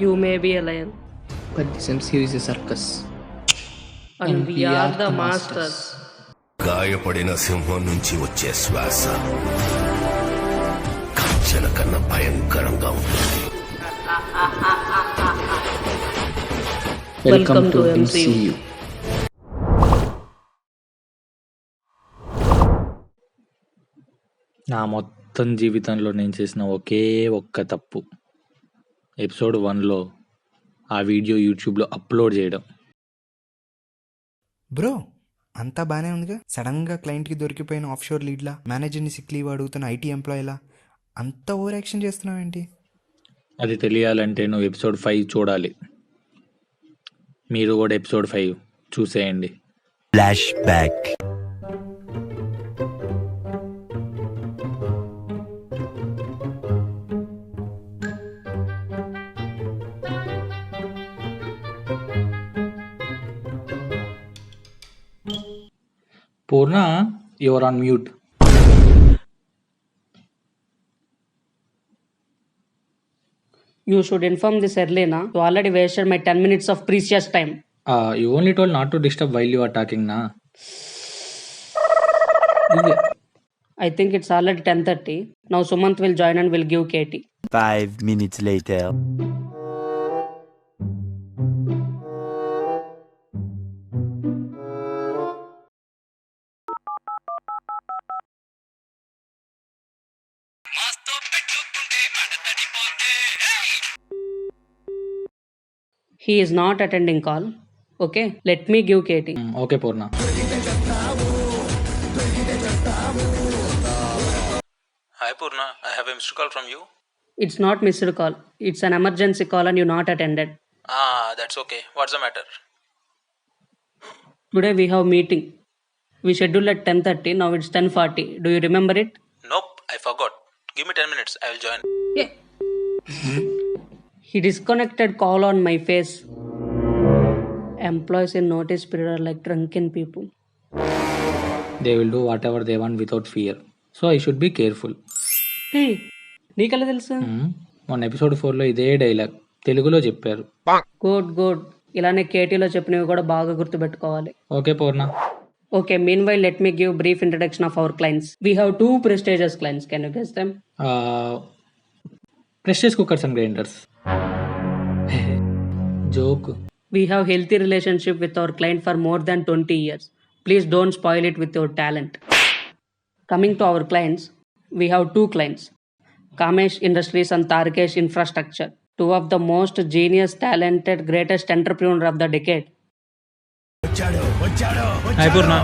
You may be a lion, but this MCU is a circus. and we are the masters. గాయపడిన సింహం నుంచి వచ్చే శ్వాస గర్జన కన్నా భయంకరంగా ఉంటుంది. Welcome to MCU. MCU. నా మొత్తం జీవితంలో నేను చేసిన ఒకే ఒక్క తప్పు ఎపిసోడ్ 1లో ఆ వీడియో యూట్యూబ్లో అప్లోడ్ చేయడం. బ్రో అంతా బాగానే ఉందిగా. సడన్గా క్లయింట్కి దొరికిపోయిన ఆఫ్షోర్ లీడ్లా, మేనేజర్ని సిక్ లీవ్ అడుగుతున్న ఐటీ ఎంప్లాయీలా అంత ఓవర్ యాక్షన్ చేస్తున్నావు ఏంటి? అది తెలియాలంటే నువ్వు ఎపిసోడ్ 5 చూడాలి. మీరు కూడా ఎపిసోడ్ 5 చూసేయండి. Flash back. Purna, your on mute. You should inform this early, na? You already wasted my 10 minutes of precious time. You only told not to disturb while you are talking నా. I think it's already 10:30. Now Sumant will join and will give KT. 5 minutes later. He is not attending call. Okay, let me give KT. Okay Purna. Hi Purna, I have a missed call from you. It's not missed call. It's an emergency call and you not attended. That's okay. What's the matter? Today we have meeting. We scheduled at 10:30. Now it's 10:40. Do you remember it? Nope, I forgot. Give me 10 minutes, I will join. Yeah. He disconnected call on my face. Employees in notice period are like drunken people. They will do what ever they want without fear, so I should be careful. Hey, నీకెలా తెలుసు? మొన్న episode 4లో ఇదే dialogue తెలుగులో చెప్పారు. Good. ఇలానే కేటీలో చెప్పినవి కూడా బాగా గుర్తుపెట్టుకోవాలి. Okay Purna. Okay, meanwhile, let me give brief introduction of our clients. We have 2 prestigious clients. Can you guess them? Precious cookers and grinders. Joke. We have healthy relationship with our client for more than 20 years. Please don't spoil it with your talent. Coming to our clients, we have 2 clients. Kamesh Industries and Tarkesh Infrastructure. 2 of the most genius, talented, greatest entrepreneur of the decade. Hi Purna.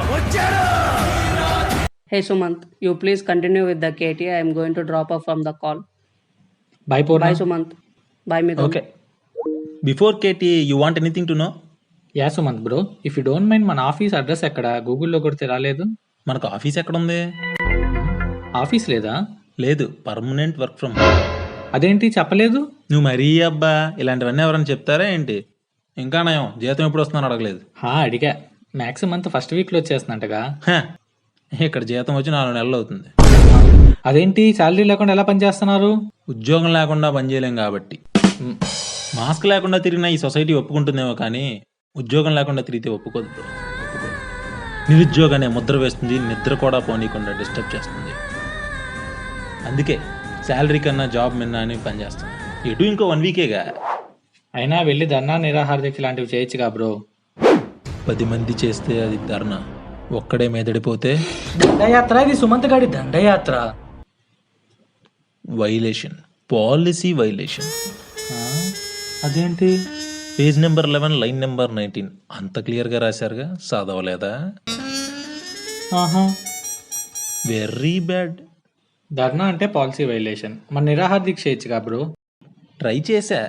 Hey Sumant, you please continue with the KT. I am going to drop off from the call. By Purna. Bye Sumant. Bye Midun. Okay. Before Katie, you want anything to know? Yeah Sumanth bro, if you don't mind మన office address ఎక్కడ? గూగుల్లో కొడితే రాలేదు. మనకు office ఎక్కడ ఉంది? Office లేదా? లేదు, పర్మనెంట్ వర్క్ ఫ్రమ్. అదేంటి చెప్పలేదు? నువ్వు మరీ అబ్బా, ఇలాంటివన్నీ ఎవరైనా చెప్తారా ఏంటి? ఇంకా నయం, జీతం ఎప్పుడు వస్తుందని అడగలేదు. అడిగా. మ్యాక్స్ మంత్ ఫస్ట్ వీక్లో వచ్చేస్తున్నట్టుగా. ఇక్కడ జీతం వచ్చి 4 నెలలు అవుతుంది. అదేంటి శాలరీ లేకుండా ఎలా పనిచేస్తున్నారు? ఉద్యోగం లేకుండా పనిచేయలేం కాబట్టి. మాస్క్ లేకుండా తిరిగిన ఈ సొసైటీ ఒప్పుకుంటుందేమో కానీ ఉద్యోగం లేకుండా తిరిగితే ఒప్పుకోదు బ్రో, ఒప్పుకోదు. నిరుద్యోగాన్ని ముద్ర వేస్తుంది, నిద్ర కూడా పోనీయకుండా డిస్టర్బ్ చేస్తుంది. అందుకే శాలరీ కన్నా జాబ్ మిన్నా అని పనిచేస్తాను. ఎటు ఇంకో 1 వీకేగా. అయినా వెళ్ళి ధర్నా నిరాహార దీక్ష లాంటివి చేయొచ్చుగా బ్రో. 10 మంది చేస్తే అది ధర్నా, ఒక్కడే మీదడిపోతే దండయాత్ర. ఇది సుమంత్ గాడి దండయాత్ర. Violation, policy violation. అదేంటి? పేజ్ నెంబర్ 11 లైన్ నెంబర్ 19 అంత క్లియర్గా రాశారుగా, చదవలేదా? Very bad. ధర్నా అంటే పాలసీ వైలేషన్. మన నిరాహార దీక్ష చేయొచ్చుగా బ్రో. ట్రై చేశా,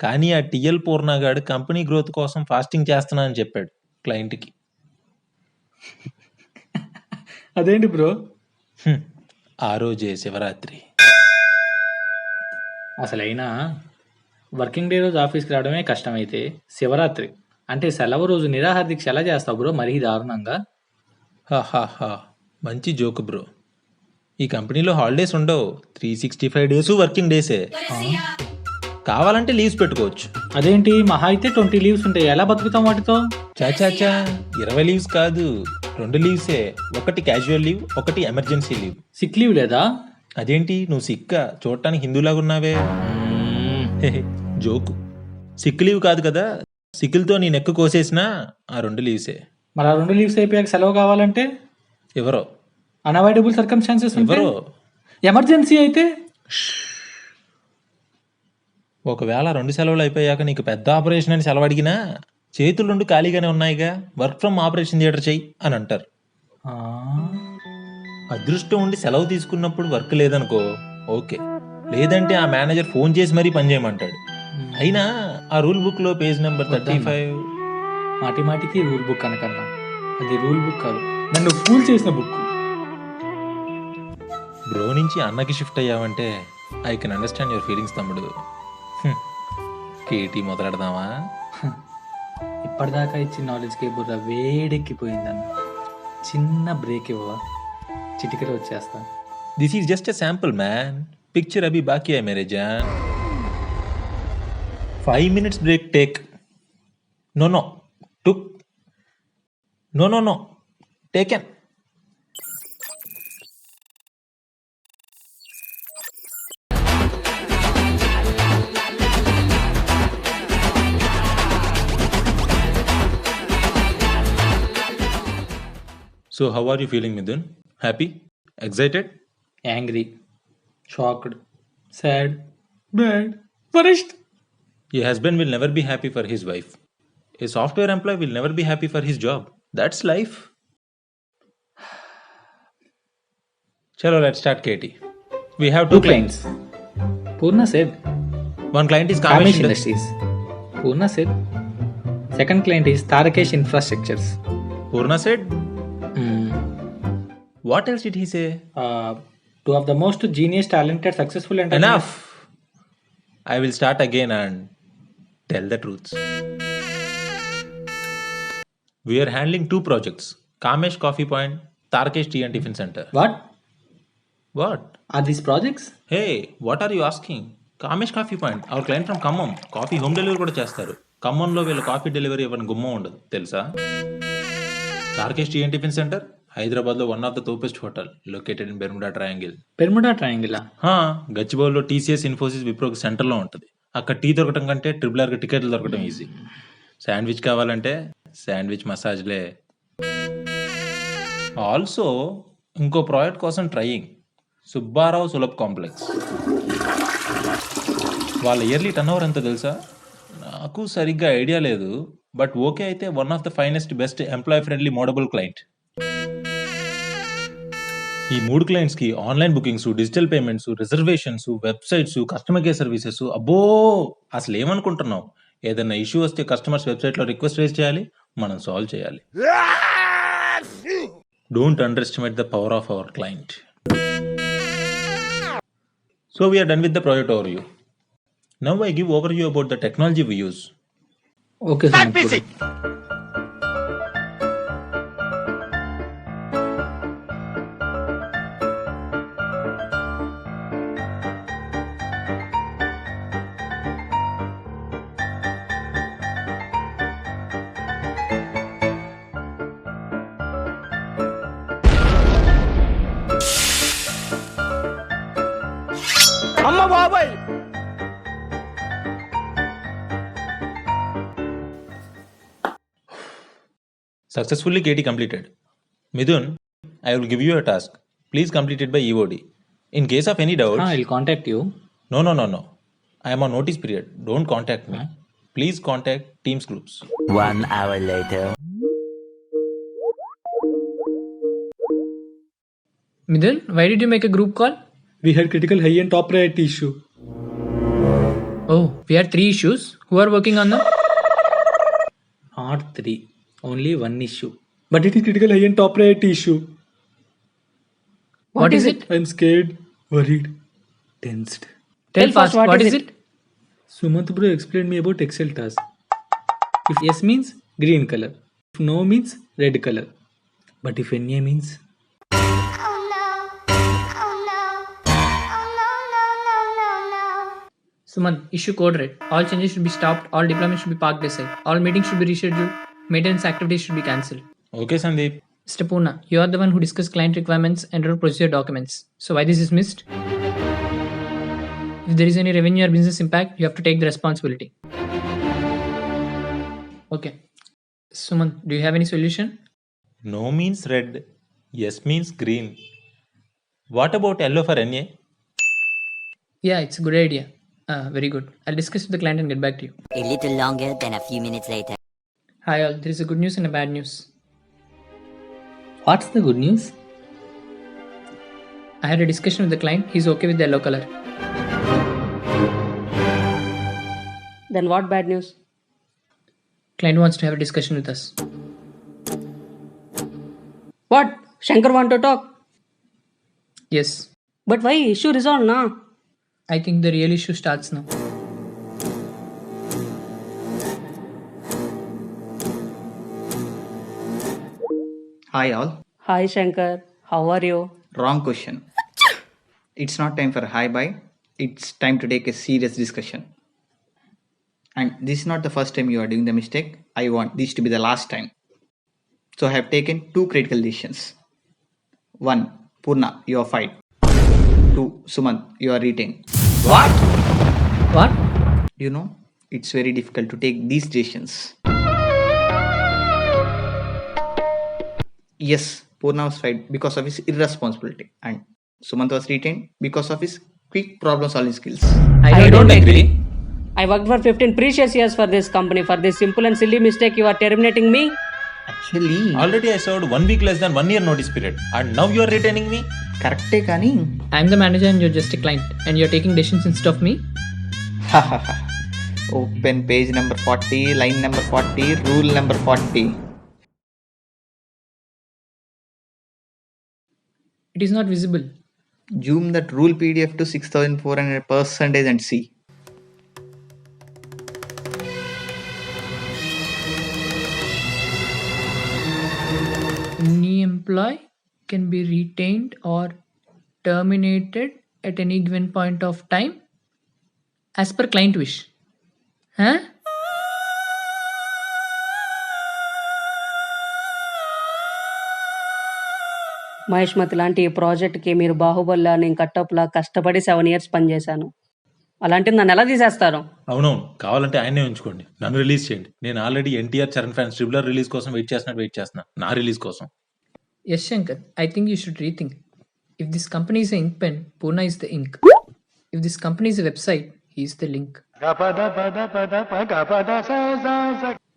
కానీ ఆ టిఎల్ పూర్ణగాడు కంపెనీ గ్రోత్ కోసం ఫాస్టింగ్ చేస్తున్నా అని చెప్పాడు క్లయింట్కి. అదేంటి బ్రో? ఆ రోజే శివరాత్రి. అసలైనా వర్కింగ్ డే రోజు ఆఫీస్కి రావడమే కష్టమైతే శివరాత్రి అంటే సెలవు రోజు నిరాహార దీక్ష ఎలా చేస్తావు బ్రో? మరీ దారుణంగా. హాహాహా, మంచి జోక్ బ్రో. ఈ కంపెనీలో హాలిడేస్ ఉండవు, 365 డేస్ వర్కింగ్ డేసే. కావాలంటే లీవ్స్ పెట్టుకోవచ్చు. అదేంటి మహా అయితే 20 లీవ్స్ ఉంటాయి, ఎలా బతుకుతాం వాటితో? చాచాచా 20 లీవ్స్ కాదు, 2 లీవ్సే. ఒకటి క్యాజువల్ లీవ్, ఒకటి ఎమర్జెన్సీ లీవ్. సిక్ లీవ్ లేదా? అదేంటి నువ్వు సిక్కా? చూడటానికి హిందూలాగా ఉన్నావే. జోకు. సిక్ లీవ్ కాదు కదా, సిక్కులతో నీ నెక్కు కోసేసినా ఆ 2 లీవ్సే. మరి ఆ 2 లీవ్స్ అయిపోయాక సెలవు కావాలంటే? ఎవరో అన్అవాయిడబుల్ సర్కమ్స్టాన్సెస్ ఎవరో ఎమర్జెన్సీ అయితే? ఒకవేళ 2 సెలవులు అయిపోయాక నీకు పెద్ద ఆపరేషన్ అని సెలవు అడిగినా చేతులు 2 ఖాళీగానే ఉన్నాయిగా, వర్క్ ఫ్రమ్ ఆపరేషన్ థియేటర్ చెయ్యి అని అంటారు. ఆ, అదృష్టం ఉండి సెలవు తీసుకున్నప్పుడు వర్క్ లేదనుకో ఓకే, లేదంటే ఆ మేనేజర్ ఫోన్ చేసి మరీ పని చేయమంటాడు. అయినా ఆ రూల్ బుక్ లో పేజ్ నెంబర్ 35. మాటి మాటికి రూల్ బుక్ అనకన్నా, అది రూల్ బుక్ కాదు, నన్ను ఫూల్ చేసిన బుక్. బ్రో నుంచి అన్నకి షిఫ్ట్ అయ్యావంటే I can understand your feelings తమ్ముడు. కేటీ మొదలెడదామా? ఇప్పటిదాకా ఇచ్చిన నాలెడ్జ్కి బుర్ర వేడెక్కిపోయిందన్న. చిన్న బ్రేక్ ఇవ్వవా? చిటికలో వచ్చేస్తా. This is just a sample man, picture అభి బాకీ హై మేరే జాన్. 5 minutes break take. No took. No taken. So how are you feeling, Midun? Happy? Excited? Angry, shocked, sad, bad, worst. A husband will never be happy for his wife. A software employee will never be happy for his job. That's life. Chalo, let's start, Katie. We have two clients. Purna said, One client is Kamesh Kamesh Industries. Purna said, second client is Tarakesh Infrastructures. Purna said, what else did he say? Two of the most genius, talented, successful entrepreneurs. Enough. I will start again and tell the truths. We are handling 2 projects. Kamesh Coffee Point, Tarakesh Tea and Tiffin Center. What? Are these projects? Hey, what are you asking? Kamesh Coffee Point, our client from Khammam. Coffee home delivery కూడా చేస్తారు. ఖమ్మంలో వీళ్ళ coffee delivery ఇవ్వని గుమ్మం ఉండదు తెలుసా? Tarakesh tea and tiffin centre, హైదరాబాద్లో one of the topest hotel, located in Bermuda triangle. Bermuda triangle? గచ్చిబౌలిలో టీసీఎస్, ఇన్ఫోసిస్, విప్రోకి సెంటర్లో ఉంటుంది. అక్కడ టీ దొరకటం కంటే RRR టికెట్లు దొరకటం ఈజీ. శాండ్విచ్ కావాలంటే శాండ్విచ్ మసాజ్లే. ఆల్సో ఇంకో ప్రాజెక్ట్ కోసం ట్రయింగ్, సుబ్బారావు సులభ్ కాంప్లెక్స్. వాళ్ళ ఇయర్లీ టర్న్ ఓవర్ ఎంత తెలుసా? నాకు సరిగ్గా ఐడియా లేదు, బట్ ఓకే అయితే one of the finest, best, employee friendly, mouldable client. ఈ 3 క్లయింట్స్కి online bookings, digital payments, reservations, websites, customer care services. అబ్బో అసలు ఏమనుకుంటున్నావు? ఏదైనా ఇష్యూ వస్తే కస్టమర్స్ వెబ్సైట్లో రిక్వెస్ట్ రేజ్ చేయాలి, మనం సాల్వ్ చేయాలి. Don't underestimate the power of our client. So we're done with the project overview. Now I give overview about the technology we use. Okay sir. Successfully KT completed. Midun, I will give you a task. Please complete it by EOD. In case of any doubts... I'll contact you. No. I am on notice period. Don't contact me. Please contact Teams groups. 1 hour later. Midun, why did you make a group call? We had critical high and top priority issue. Oh, we had 3 issues. Who are working on them? Not 3. Only 1 issue. But it is critical high and top priority issue. What is it? I'm scared, worried, tensed. Tell fast, what is it? Sumant bro explained me about Excel task. If yes means green color. If no means red color. But if NA means... Suman, issue code red. All changes should be stopped. All deployments should be parked aside. All meetings should be rescheduled. Maintenance activities should be cancelled. Okay Sandeep. Mr. Purna, you are the one who discussed client requirements and wrote procedure documents. So why this is missed? If there is any revenue or business impact, you have to take the responsibility. Okay. Suman, do you have any solution? No means red. Yes means green. What about yellow for NA? Yeah, it's a good idea. Very good. I'll discuss with the client and get back to you. A little longer than a few minutes later. Hi all, there is a good news and a bad news. What's the good news? I had a discussion with the client. He's okay with the yellow color. Then what bad news? Client wants to have a discussion with us. What? Shankar want to talk? Yes, But why? Issue resolved, na? I think the real issue starts now. Hi all. Hi Shankar, how are you? Wrong question. It's not time for a hi bye. It's time to take a serious discussion. And this is not the first time you are doing the mistake. I want this to be the last time. So I have taken two critical decisions. 1. Purna, you are fired. 2. Suman, you are retained. What? You know, it's very difficult to take these decisions. Yes, Purna was fired because of his irresponsibility, and Sumant was retained because of his quick problem solving skills. I don't agree. I worked for 15 precious years for this company. For this simple and silly mistake, you are terminating me? Actually, Already I served 1 week less than 1 year notice period. And now you are retaining me? correcte kani. I'm the manager and you're just a client, and you're taking decisions instead of me. Open page number 40, line number 40, rule number 40. It is not visible. Zoom that rule PDF to 6400% and see. Any employee can be retained or terminated at any given point of time as per client wish. Huh? Mahesh మతి లాంటి ఈ ప్రాజెక్ట్కి మీరు బాహుబలిలా నేను కట్టప్లా కష్టపడి 7 years పనిచేశాను. అలాంటిది నన్ను ఎలా తీసేస్తారు? అవునవును, కావాలంటే ఆయన్నే ఉంచుకోండి, నన్ను రిలీజ్ చేయండి. నేను already NTR Charan fans triple R release కోసం వెయిట్ చేస్తున్నా నా రిలీజ్ కోసం. Yes, Shankar. I think you should rethink. If this company is an ink pen, Purna is the ink. If this company is a website, he is the link.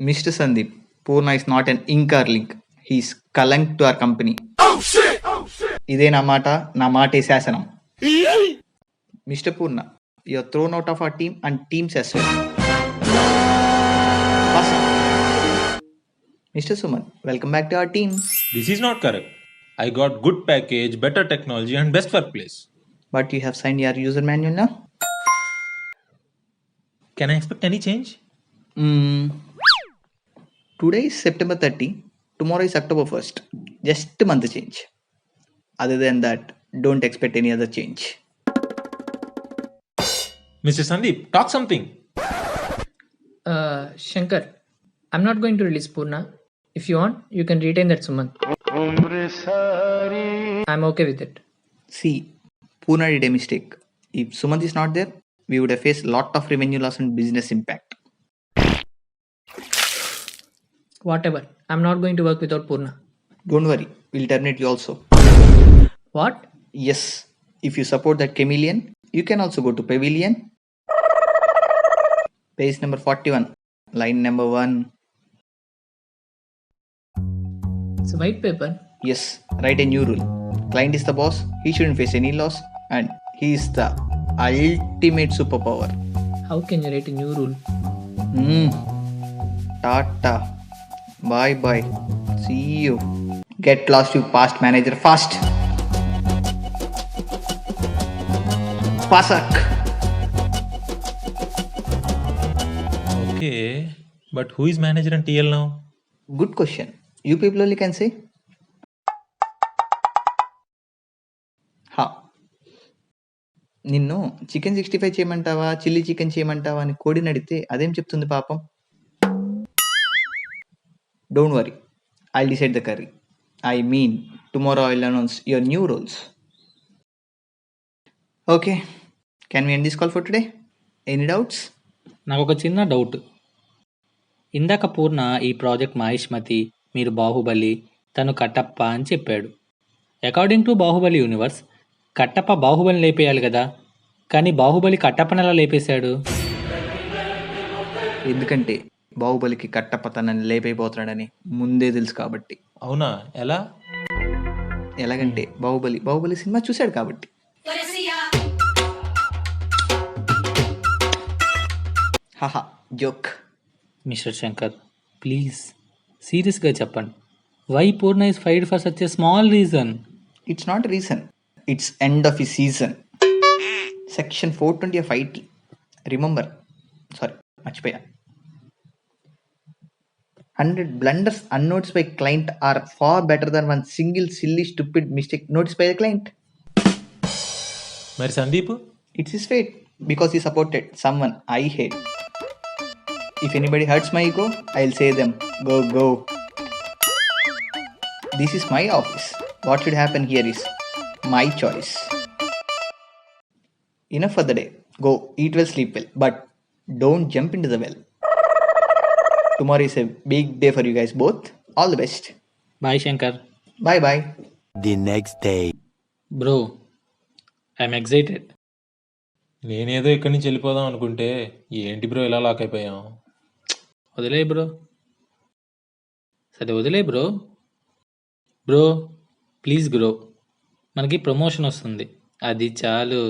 Mr. Sandeep, Purna is not an ink or link. He is kalank to our company. ఇదే నా మాట శాసనం. Mister Purna, you are thrown out of our team and teams as well. Awesome. Mr. Suman, welcome back to our team. This is not correct. I got good package, better technology and best workplace. But you have signed your user manual now? Can I expect any change? Today is September 30. Tomorrow is October 1st. Just a month change. Other than that, don't expect any other change. Mr. Sandeep, talk something. Shankar, I'm not going to release Purna. If you want, you can retain that Sumant. I'm okay with it. See, Purna did a mistake. If Sumant is not there, we would have faced lot of revenue loss and business impact. Whatever. I'm not going to work without Purna. Don't worry, we'll terminate you also. What? Yes, if you support that chameleon, you can also go to Pavilion. Page number 41, line number 1. It's a white paper. Yes, write a new rule. Client is the boss, he shouldn't face any loss, and he is the ultimate superpower. How can you write a new rule? Tata. Bye bye. See you. Get lost, you past manager, fast. Pasak. Okay, but who is manager and TL now? Good question. You people only can say. Ha. నిన్ను chicken 65 చేయమంటావా chilli chicken చేయమంటావా అని కోడిని అడిగితే అదేం చెప్తుంది పాపం. Don't worry, I decide the curry. I mean tomorrow I will announce your new roles. Okay, can we end this call for today? Any doubts? నాకు ఒక చిన్న డౌట్. ఇందాక పూర్ణ ఈ ప్రాజెక్ట్ మహేష్మతి, మీరు బాహుబలి, తను కట్టప్ప అని చెప్పాడు. According to Baahubali universe Kattappa బాహుబలిని లేపేయాలి కదా, కానీ బాహుబలి కట్టప్పని ఎలా లేపేశాడు? ఎందుకంటే బాహుబలికి కట్టప్ప తనని లేపైపోతున్నాడని ముందే తెలుసు కాబట్టి. అవునా, ఎలా? ఎలాగంటే బాహుబలి సినిమా చూశాడు కాబట్టి. హాహా, జోక్. మిస్టర్ శంకర్, ప్లీజ్ సీరియస్గా చెప్పండి. Why Purna is fired for such a small reason? It's not reason, it's end of ఈ season. Section 420 of IT. Remember, sorry మర్చిపోయా. 100 blunders unnoticed by client are far better than one single silly stupid mistake noticed by the client. మరి Sandeep? It's his fate because he supported someone I hate. If anybody hurts my ego, I'll say them, go. This is my office. What should happen here is my choice. Enough for the day. Go, eat well, sleep well, but don't jump into the well. Tomorrow is a big day for you guys both. All the best. Bye Shankar. Bye. The next day. Bro, I'm excited. నేనేదో ఇక్కడి నుంచి వెళ్ళిపోదాం అనుకుంటే ఏంటి bro ఇలా lock అయిపోయాం? వదిలే bro. సరే వదిలే బ్రో. బ్రో ప్లీజ్ బ్రో, మనకి ప్రమోషన్ వస్తుంది, అది చాలు.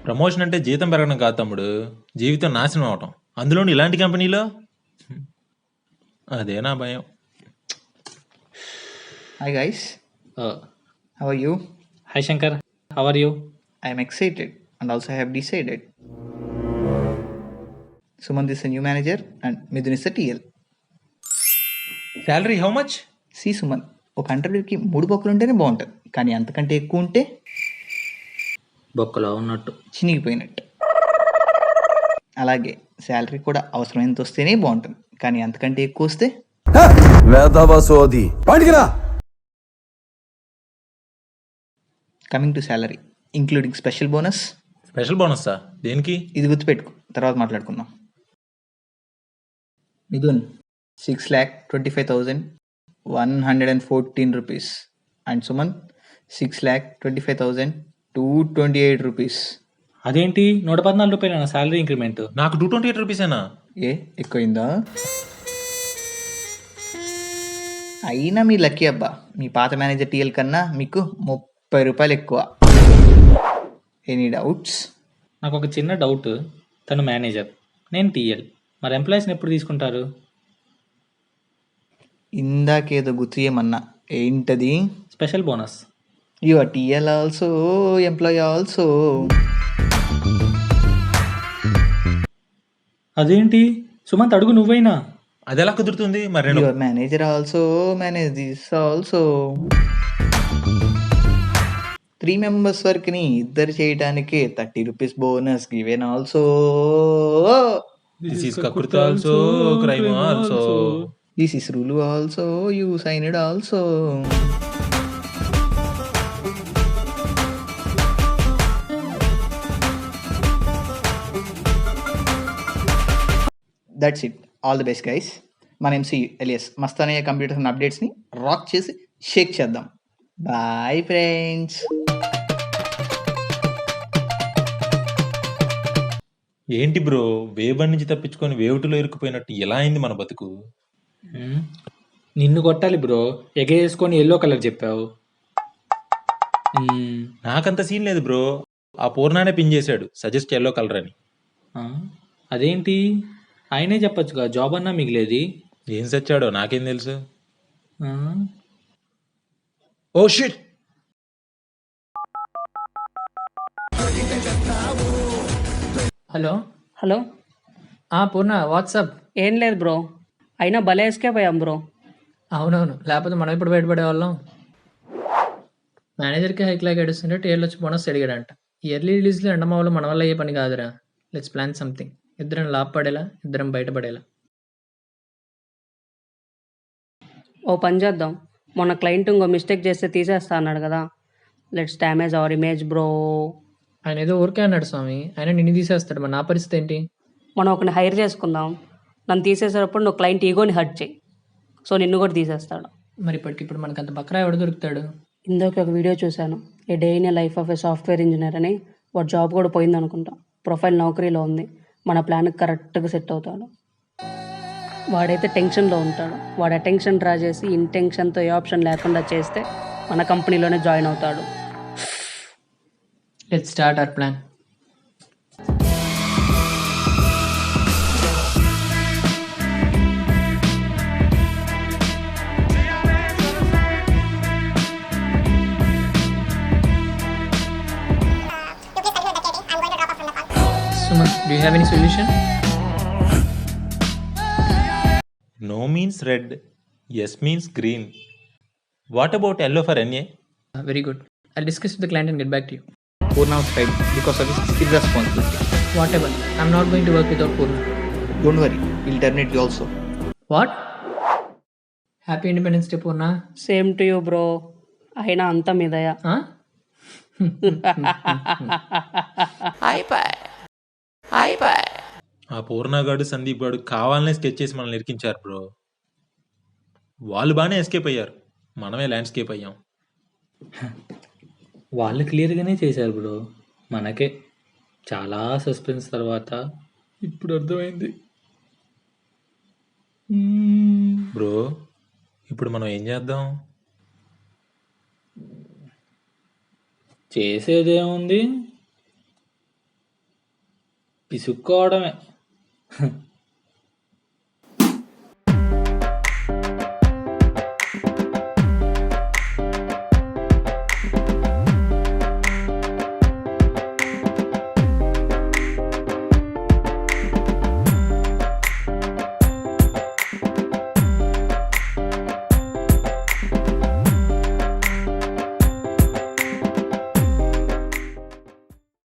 ప్రమోషన్ అంటే జీతం పెరగడం కాదు తమ్ముడు, జీవితం నాశనం అవటం, అందులోని ఇలాంటి కంపెనీలో. అదే నా భయం. Hi guys. How are you? Hi Shankar, how are you? I am excited and also I have decided. Sumant is a new manager and Midun is a TL. Salary how much? See Sumant, ఒక అంటర్వ్యూకి 3 బొక్కలు ఉంటేనే బాగుంటుంది, కానీ అంతకంటే ఎక్కువ ఉంటే బొక్కలో ఉన్నట్టు. చినిగిపోయినట్టు. అలాగే శాలరీ కూడా అవసరమైనంత వస్తేనే బాగుంటుంది, కానీ అంతకంటే ఎక్కువ వస్తే వేదవసోది పడిగిరా. Coming to salary including special bonus. Special బోనస్సా? దేనికి? ఇది గుర్తుపెట్టుకో, తర్వాత మాట్లాడుకుందాం. Mithun 6,25,114 rupees and Suman 6,25,228 rupees. అదేంటి 114 రూపాయలు నా శాలరీ ఇంక్రిమెంట్? నాకు 228 రూపీసేనా? ఏ ఎక్కువైందా? అయినా మీ లక్కీ అబ్బా, మీ పాత మేనేజర్ టీఎల్ కన్నా మీకు 30 రూపాయలు ఎక్కువ. Any doubts? నాకు ఒక చిన్న డౌట్. తను మేనేజర్, నేను టీఎల్, మరి ఎంప్లాయీస్ని ఎప్పుడు తీసుకుంటారు? ఇందాకేదో గుర్తు చేయమన్నా, ఏంటది? Special bonus. You are TL also, employee also. అదేంటి సుమంత్, అడుగు నువ్వైనా. అది ఎలా కుదురుతుంది? మరి యు నేను are manager also, manage this also. 3 members వర్క్ని ఇద్దరు చేయడానికి 30 rupees bonus given also. This is కకృతి also, crime also. This is rule also, you signed also. That's it. All the best guys. మన MC alias Mastanaiah computers and అప్డేట్స్ని rock చేసి shake చేద్దాం. Bye friends. ఏంటి bro, wave 1 నుంచి తప్పించుకొని wave 2లో ఇరుక్కుపోయినట్టు ఎలా అయింది మన బతుకు? నిన్ను కొట్టాలి బ్రో, ఎగేసుకొని ఎల్లో కలర్ చెప్పావు. నాకంత సీన్ లేదు బ్రో, ఆ పూర్ణానే పిన్ చేశాడు సజెస్ట్ ఎల్లో కలర్ అని. అదేంటి, ఆయనే చెప్పొచ్చుగా, జాబ్ అన్నా మిగిలేది. ఏం సచ్చాడో నాకేం తెలుసు. ఆ? Oh shit. Hello. Hello. Purna, what's up. ఏం లేదు బ్రో, అయినా భలే ఎస్కేప్ అయ్యాం బ్రో. అవునవును, లేకపోతే మనం ఇప్పుడు బయటపడే వాళ్ళం. మేనేజర్కి హైక్ లాగా ఏడుస్తుంటే టేర్లు వచ్చి బోనస్ అడిగాడంట. ఇయర్లీ రిలీజ్లో ఎండమావులు మన వల్ల అయ్యే పని కాదురా. Let's plan something. ఇద్దరం లాభపడేలా, ఇద్దరం బయటపడేలా. ఓ పని చేద్దాం, మొన్న క్లయింట్ ఇంకో మిస్టేక్ చేస్తే తీసేస్తా అన్నాడు కదా, let's damage our image bro. ఆయన ఏదో ఊరికే అన్నాడు స్వామి, ఆయన నిన్ను తీసేస్తాడు. మరి నా పరిస్థితి ఏంటి? మనం ఒకరిని హైర్ చేసుకుందాం, నన్ను తీసేసేటప్పుడు నువ్వు క్లయింట్ ఈగోని హర్ట్ చేయి, సో నిన్ను కూడా తీసేస్తాడు. మరి ఇప్పటికిప్పుడు మనకు అంత బక్రా ఎవడు దొరుకుతాడు? ఇందాక ఒక వీడియో చూశాను, a day in a life of a software engineer అని. వాడు జాబ్ కూడా పోయింది అనుకుంటా, ప్రొఫైల్ నౌకరీలో ఉంది. మన ప్లాన్కి కరెక్ట్గా సెట్ అవుతాడు. వాడైతే టెన్షన్లో ఉంటాడు. వాడు అటెన్షన్ డ్రా చేసి ఇంటెన్షన్తో ఏ ఆప్షన్ లేకుండా చేస్తే మన కంపెనీలోనే జాయిన్ అవుతాడు. Let's start our plan. Suman, do you have any solution? No means red, yes means green. What about yellow for NA? Very good. I'll discuss with the client and get back to you. Purna was fired because of his irresponsibility. Whatever. I'm not going to work without Purna. Don't worry, he'll terminate you also. What? Happy Independence Day, Purna. Same to you bro. అయినా అంతా మీదయా. Huh? ఆ పూర్ణగాడు సందీప్ గాడు కావాలనే sketch చేసి మనల్ని ఇరికించారు bro. వాళ్ళు బాగానే escape అయ్యారు, మనమే ల్యాండ్స్కేప్ అయ్యాం. వాళ్ళు క్లియర్గానే చేశారు బ్రో, మనకే చాలా సస్పెన్స్ తర్వాత ఇప్పుడు అర్థమైంది. బ్రో ఇప్పుడు మనం ఏం చేద్దాం? చేసేదేముంది, పిసుక్కోవడమే.